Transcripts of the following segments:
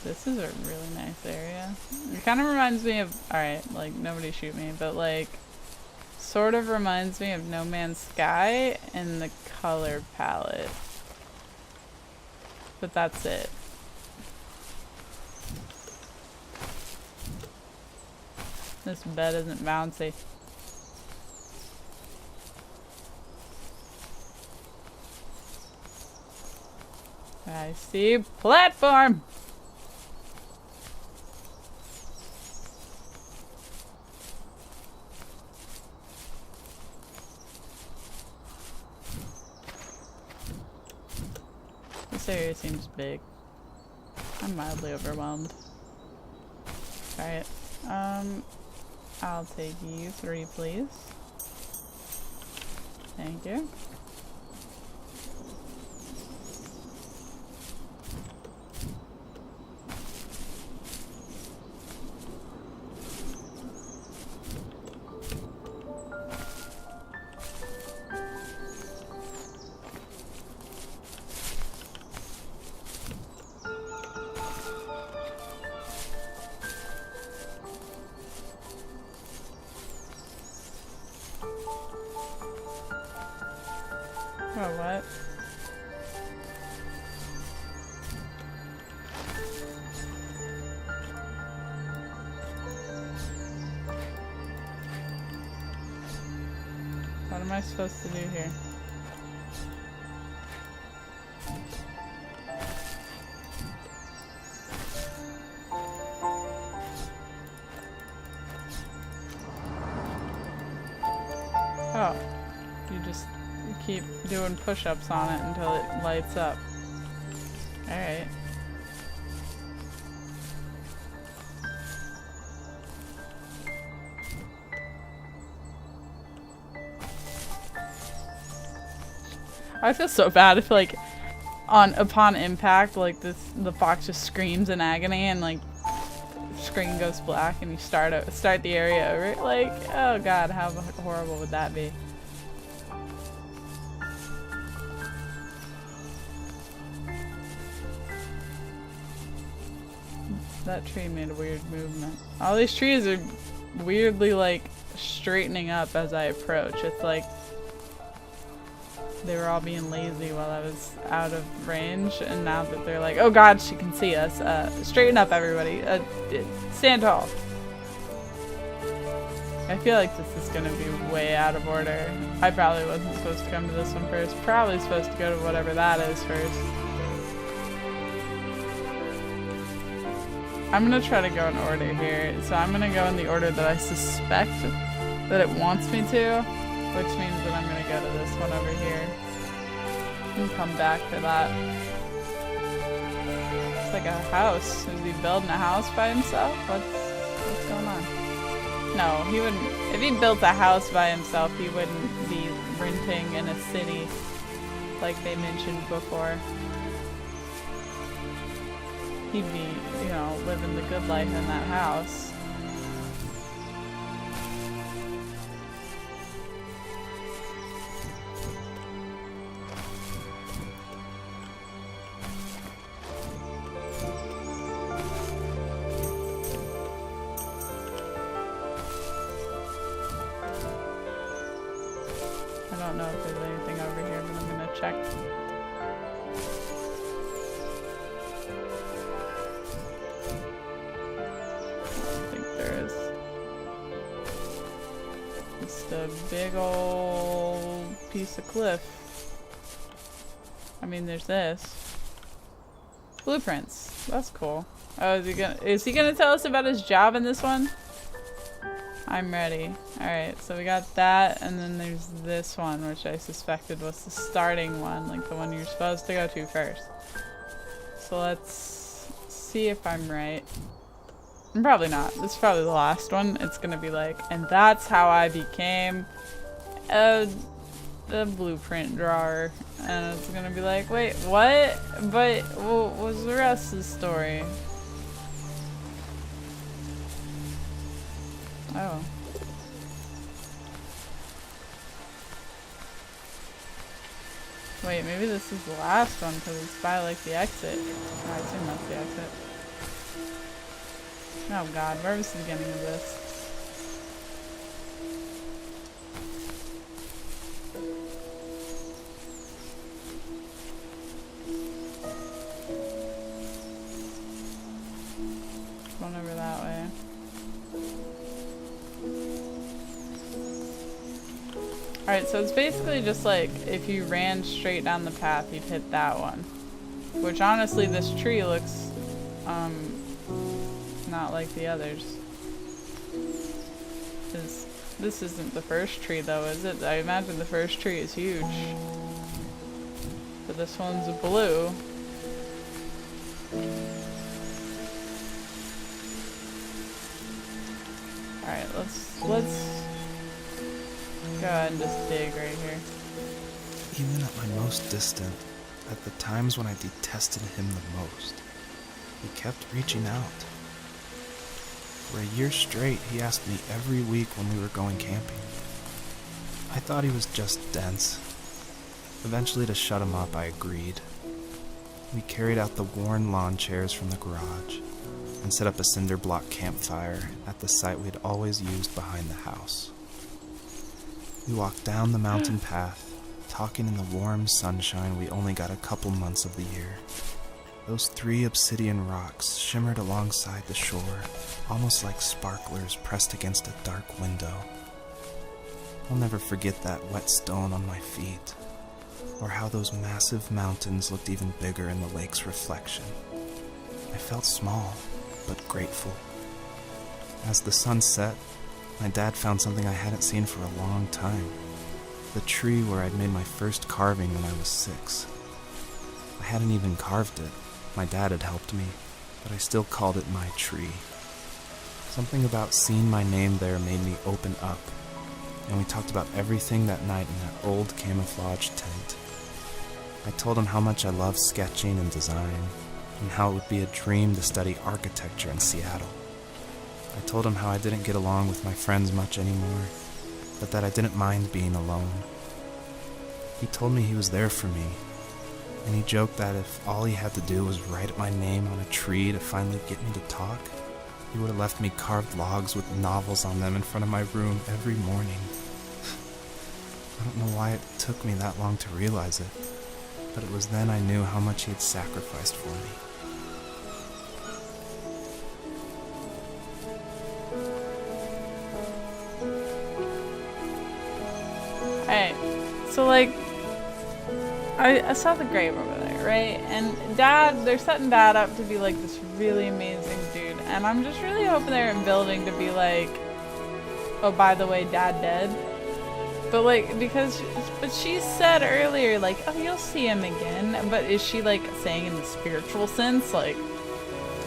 This is a really nice area. It kind of reminds me of, alright, like, nobody shoot me, but like, sort of reminds me of No Man's Sky in the color palette. But that's it. This bed isn't bouncy. I see platform! This area seems big. I'm mildly overwhelmed. Alright, I'll take you 3, please. Thank you. Oh, what? What am I supposed to do here? Oh, you just keep doing push-ups on it until it lights up. Alright. I feel so bad if like upon impact like the fox just screams in agony and like screen goes black and you start the area over. Like, oh god, how horrible would that be? That tree made a weird movement. All these trees are weirdly like straightening up as I approach. It's like they were all being lazy while I was out of range, and now that they're like, oh god, she can see us. Straighten up, everybody. Stand tall. I feel like this is gonna be way out of order. I probably wasn't supposed to come to this one first. Probably supposed to go to whatever that is first. I'm gonna try to go in order here. So I'm gonna go in the order that I suspect that it wants me to, which means that I'm gonna go to this one over here and come back to that. It's like a house. Is he building a house by himself? What's going on? No, he wouldn't. If he built a house by himself, he wouldn't be renting in a city like they mentioned before. He'd be, you know, living the good life in that house. I don't know if there's anything over here, but I'm gonna check. A big old piece of cliff. I mean, there's this. Blueprints. That's cool. Oh, is he gonna tell us about his job in this one? I'm ready. Alright, so we got that, and then there's this one, which I suspected was the starting one, like the one you're supposed to go to first. So let's see if I'm right. I'm probably not. This is probably the last one. It's gonna be like, and that's how I became a blueprint drawer. And it's gonna be like, wait, what? But what was the rest of the story? Oh. Wait, maybe this is the last one because it's by like the exit. I assume that's the exit. Oh god, where was the beginning of this? Going over that way. Alright, so it's basically just like if you ran straight down the path, you'd hit that one. Which honestly, this tree looks not like the others. This isn't the first tree though, is it? I imagine the first tree is huge. But this one's blue. Alright, let's go ahead and just dig right here. Even at my most distant, at the times when I detested him the most, he kept reaching out. For a year straight, he asked me every week when we were going camping. I thought he was just dense. Eventually, to shut him up, I agreed. We carried out the worn lawn chairs from the garage and set up a cinder block campfire at the site we'd always used behind the house. We walked down the mountain path, talking in the warm sunshine we only got a couple months of the year. Those 3 obsidian rocks shimmered alongside the shore, almost like sparklers pressed against a dark window. I'll never forget that wet stone on my feet, or how those massive mountains looked even bigger in the lake's reflection. I felt small, but grateful. As the sun set, my dad found something I hadn't seen for a long time. The tree where I'd made my first carving when I was 6. I hadn't even carved it. My dad had helped me, but I still called it my tree. Something about seeing my name there made me open up, and we talked about everything that night in that old camouflage tent. I told him how much I loved sketching and design, and how it would be a dream to study architecture in Seattle. I told him how I didn't get along with my friends much anymore, but that I didn't mind being alone. He told me he was there for me, and he joked that if all he had to do was write my name on a tree to finally get me to talk, he would have left me carved logs with novels on them in front of my room every morning. I don't know why it took me that long to realize it, but it was then I knew how much he had sacrificed for me. Alright, so like, I saw the grave over there, right? And Dad, they're setting Dad up to be like this really amazing dude. And I'm just really hoping they're in building to be like, oh, by the way, Dad dead. But like, but she said earlier, like, oh, you'll see him again. But is she like saying in the spiritual sense, like?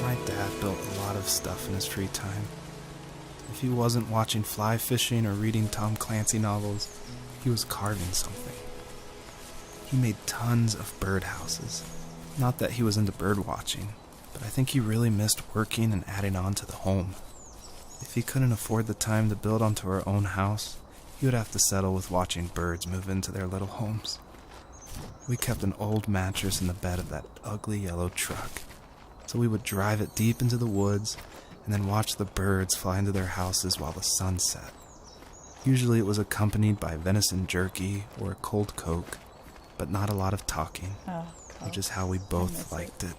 My dad built a lot of stuff in his free time. If he wasn't watching fly fishing or reading Tom Clancy novels, he was carving something. He made tons of birdhouses. Not that he was into bird watching, but I think he really missed working and adding on to the home. If he couldn't afford the time to build onto our own house, he would have to settle with watching birds move into their little homes. We kept an old mattress in the bed of that ugly yellow truck, so we would drive it deep into the woods and then watch the birds fly into their houses while the sun set. Usually it was accompanied by venison jerky or a cold Coke, but not a lot of talking, which is how we both liked it.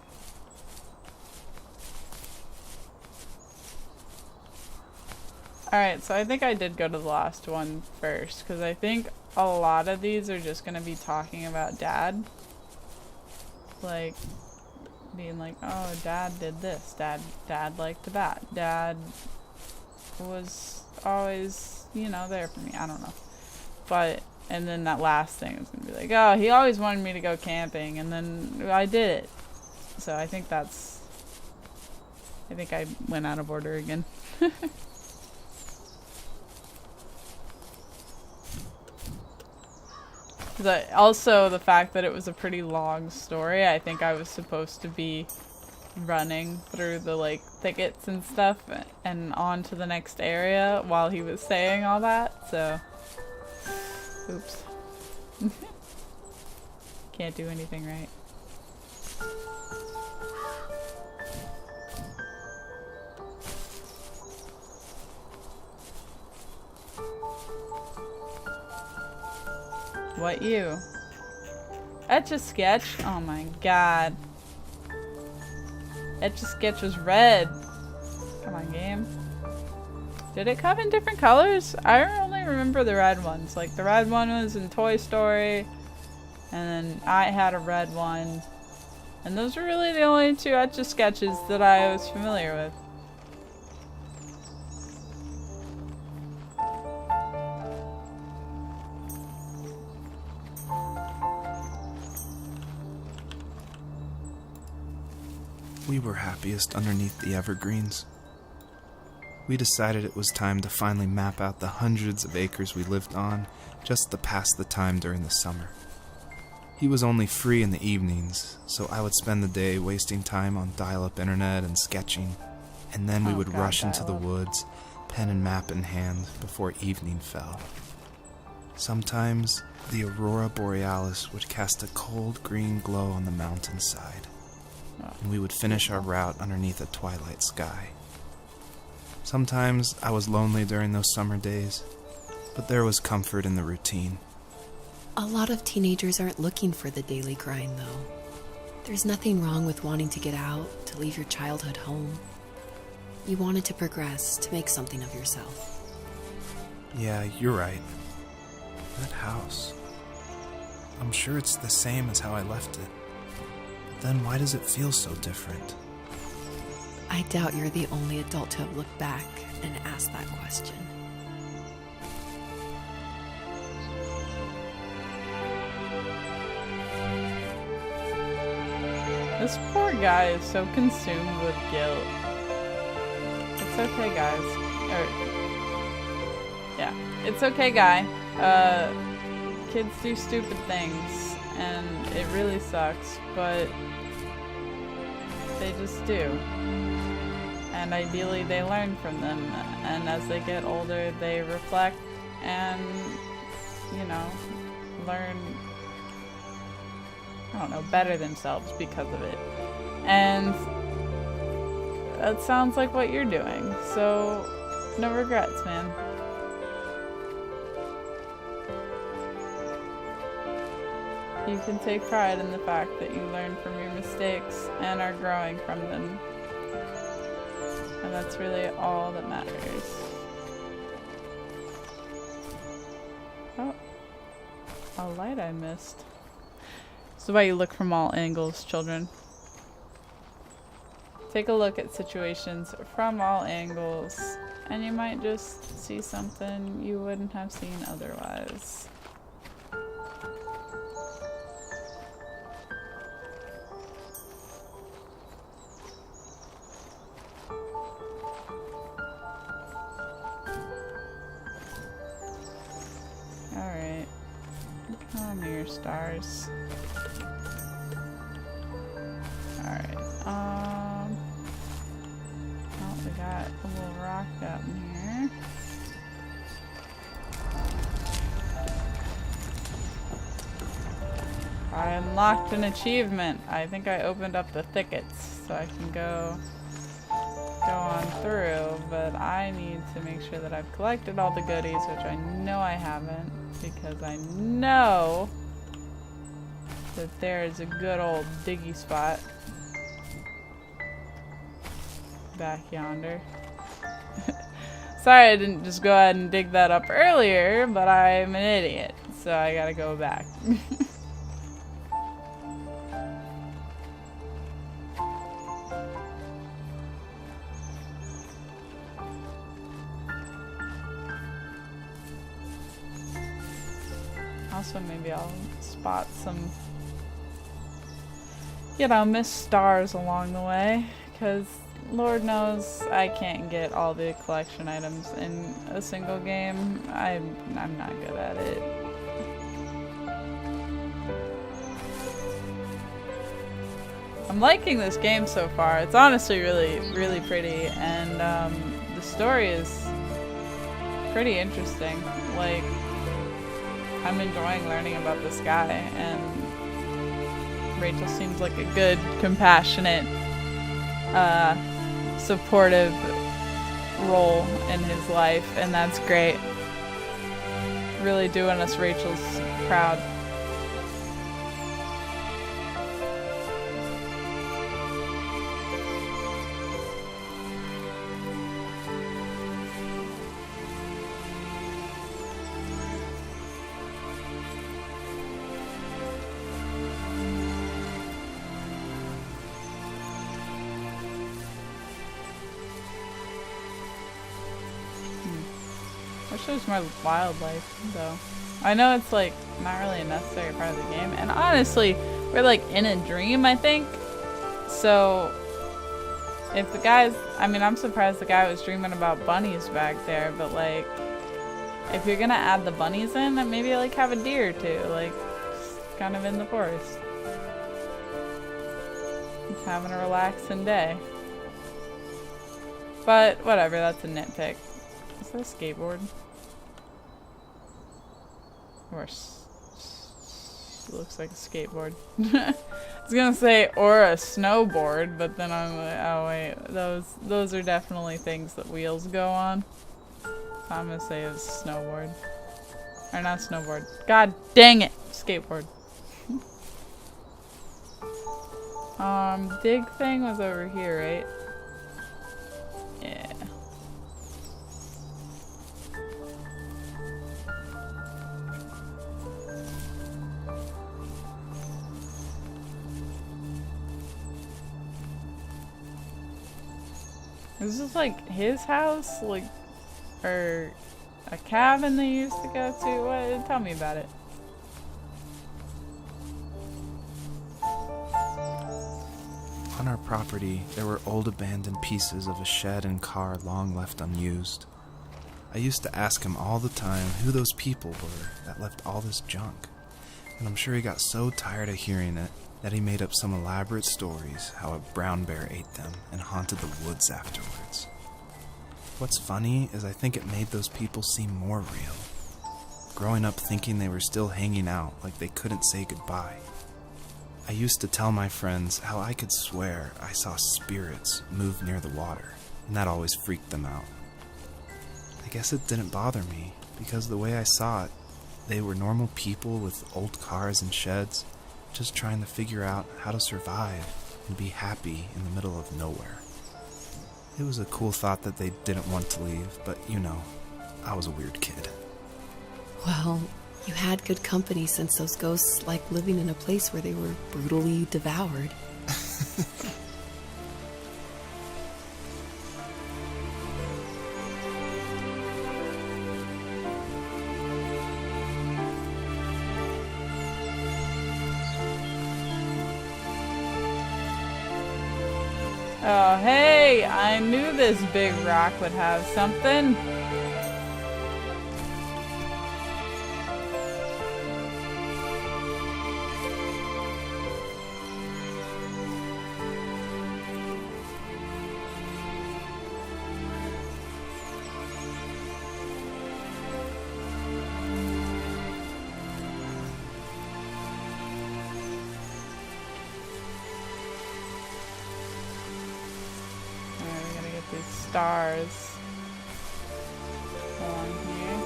Alright, so I think I did go to the last one first, because I think a lot of these are just going to be talking about Dad. Like, being like, oh, Dad did this, Dad liked to bat, Dad was always, you know, there for me, I don't know. But, and then that last thing is going to be like, oh, he always wanted me to go camping, and then I did it. So I think I went out of order again. Also, the fact that it was a pretty long story, I think I was supposed to be running through the like thickets and stuff and on to the next area while he was saying all that, so oops. Can't do anything right. What you? Etch-a-Sketch? Oh my god. Etch-a-Sketch was red. Come on, game. Did it come in different colors? I only remember the red ones. Like, the red one was in Toy Story, and then I had a red one. And those were really the only two Etch-a-Sketches that I was familiar with. We were happiest underneath the evergreens. We decided it was time to finally map out the hundreds of acres we lived on just to pass the time during the summer. He was only free in the evenings, so I would spend the day wasting time on dial-up internet and sketching, and then we would rush into the woods, pen and map in hand, before evening fell. Sometimes, the aurora borealis would cast a cold green glow on the mountainside, and we would finish our route underneath a twilight sky. Sometimes I was lonely during those summer days, but there was comfort in the routine. A lot of teenagers aren't looking for the daily grind, though. There's nothing wrong with wanting to get out, to leave your childhood home. You wanted to progress, to make something of yourself. Yeah, you're right. That house. I'm sure it's the same as how I left it. But then why does it feel so different? I doubt you're the only adult to have looked back and asked that question. This poor guy is so consumed with guilt. It's okay, guys. Yeah, it's okay, guy. Kids do stupid things, and it really sucks, but they just do. And ideally they learn from them, and as they get older they reflect and, you know, learn, I don't know, better themselves because of it. And that sounds like what you're doing, so no regrets, man. You can take pride in the fact that you learn from your mistakes and are growing from them. And that's really all that matters. Oh, a light I missed. This is why you look from all angles, children. Take a look at situations from all angles, and you might just see something you wouldn't have seen otherwise. Alright. Come here, stars. Alright, oh, we got a little rock up in here. I unlocked an achievement. I think I opened up the thickets, so I can go on through, but I need to make sure that I've collected all the goodies, which I know I haven't, because I know that there is a good old diggy spot back yonder. Sorry I didn't just go ahead and dig that up earlier, but I'm an idiot, so I gotta go back. Also, maybe I'll spot some, you know, missed stars along the way, because Lord knows I can't get all the collection items in a single game. I'm not good at it. I'm liking this game so far. It's honestly really, really pretty, and the story is pretty interesting. Like, I'm enjoying learning about this guy, and Rachel seems like a good, compassionate, supportive role in his life, and that's great. really doing us Rachel's proud. Wish there was more wildlife, though. I know it's like not really a necessary part of the game, and honestly, we're like in a dream, I think. So, if the guys, I mean, I'm surprised the guy was dreaming about bunnies back there, but like, if you're gonna add the bunnies in, then maybe like have a deer too, like, just kind of in the forest. Just having a relaxing day. But whatever, that's a nitpick. Is that a skateboard? Or looks like a skateboard. I was gonna say or a snowboard, but then I'm like, oh wait, those are definitely things that wheels go on. So I'm gonna say it's snowboard. Or not snowboard. God dang it! Skateboard. Dig thing was over here, right? Yeah. Is this like his house? Like, or a cabin they used to go to? What? Tell me about it. On our property, there were old abandoned pieces of a shed and car long left unused. I used to ask him all the time who those people were that left all this junk, and I'm sure he got so tired of hearing it that he made up some elaborate stories how a brown bear ate them and haunted the woods afterwards. What's funny is I think it made those people seem more real. Growing up thinking they were still hanging out like they couldn't say goodbye. I used to tell my friends how I could swear I saw spirits move near the water, and that always freaked them out. I guess it didn't bother me, because the way I saw it, they were normal people with old cars and sheds, just trying to figure out how to survive and be happy in the middle of nowhere. It was a cool thought that they didn't want to leave, but you know, I was a weird kid. Well, you had good company since those ghosts like living in a place where they were brutally devoured. Oh, hey! I knew this big rock would have something. Stars along here.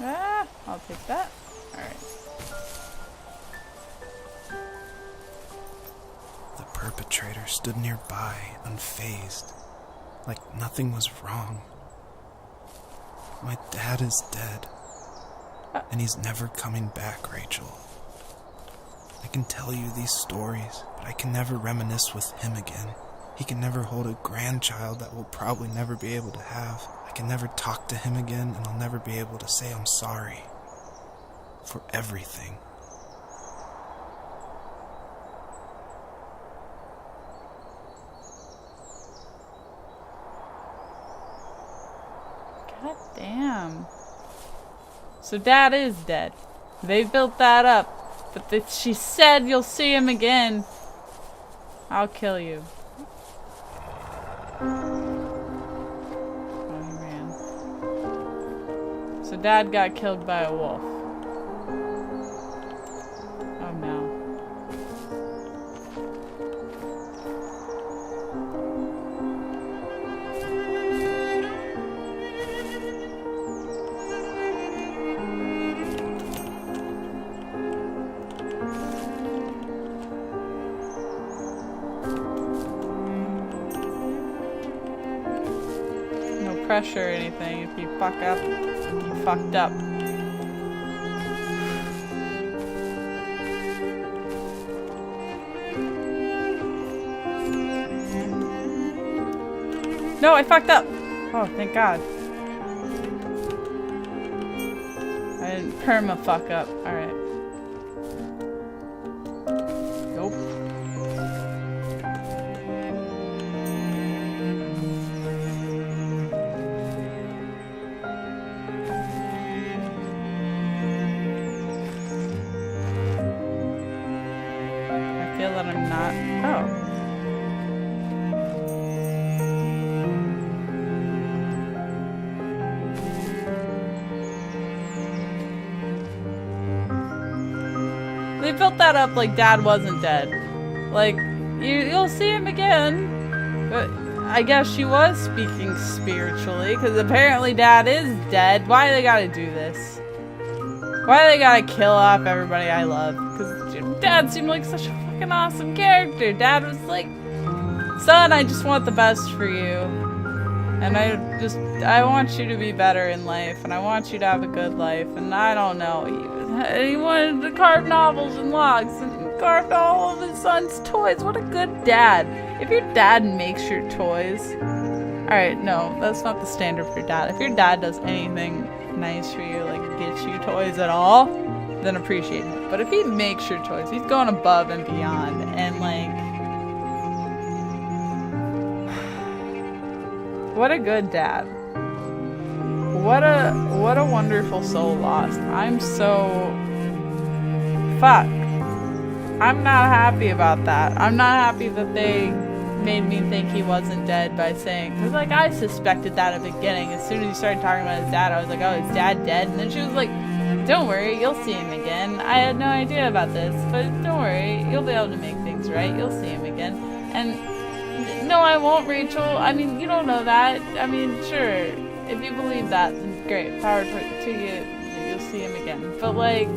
Ah, I'll take that. Alright. The perpetrator stood nearby, unfazed, like nothing was wrong. My dad is dead, and he's never coming back, Rachel. I can tell you these stories, but I can never reminisce with him again. He can never hold a grandchild that we'll probably never be able to have. I can never talk to him again, and I'll never be able to say I'm sorry for everything. God damn. So Dad is dead. They built that up. But she said you'll see him again. I'll kill you. Oh, he ran. So Dad got killed by a wolf. Oh no. Pressure or anything. If you fuck up, you fucked up. No, I fucked up. Oh, thank God. I didn't perma fuck up. Alright. Nope. That I'm not. Oh. They built that up like Dad wasn't dead. Like, you'll see him again. But I guess she was speaking spiritually, because apparently Dad is dead. Why they gotta do this? Why they gotta kill off everybody I love? Because Dad seemed like such a fucking awesome character. Dad was like, son, I just want the best for you. And I want you to be better in life. And I want you to have a good life. And I don't know. He wanted to carve novels and logs and carved all of his son's toys. What a good dad. If your dad makes your toys. Alright, no, that's not the standard for your dad. If your dad does anything nice for you, like gets you toys at all, then appreciate it. But if he makes your toys, he's going above and beyond, and like, what a good dad. What a wonderful soul lost. I'm so fuck. I'm not happy about that. I'm not happy that they made me think he wasn't dead by saying, because like I suspected that at the beginning. As soon as you started talking about his dad, I was like, oh, is Dad dead? And then she was like, don't worry, you'll see him again. I had no idea about this, but don't worry, you'll be able to make things right. You'll see him again. And no, I won't, Rachel. I mean, you don't know that. I mean, sure, if you believe that, then great. Power to you. You'll see him again. But like,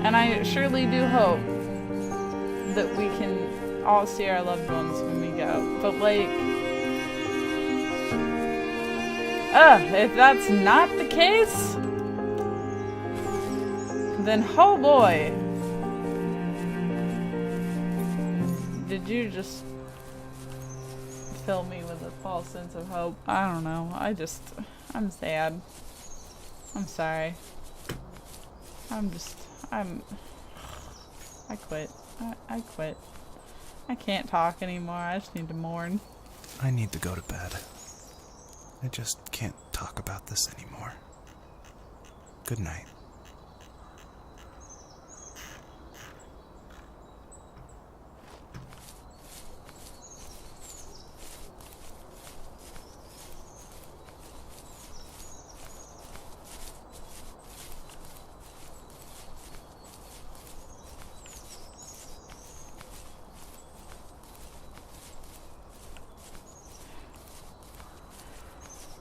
and I surely do hope that we can all see our loved ones when we go. But like, if that's not the case, then oh boy. Did you just fill me with a false sense of hope? I don't know. I'm sad. I'm sorry. I quit. I quit. I can't talk anymore. I just need to mourn. I need to go to bed. I just can't talk about this anymore. Good night.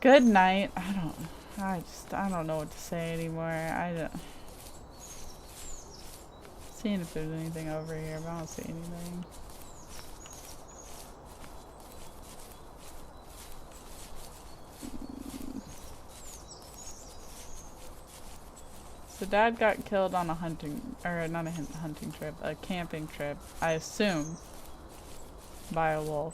Good night. I don't know what to say anymore. Seeing if there's anything over here, but I don't see anything. So Dad got killed on a hunting, or not a hunting trip, a camping trip, I assume, by a wolf.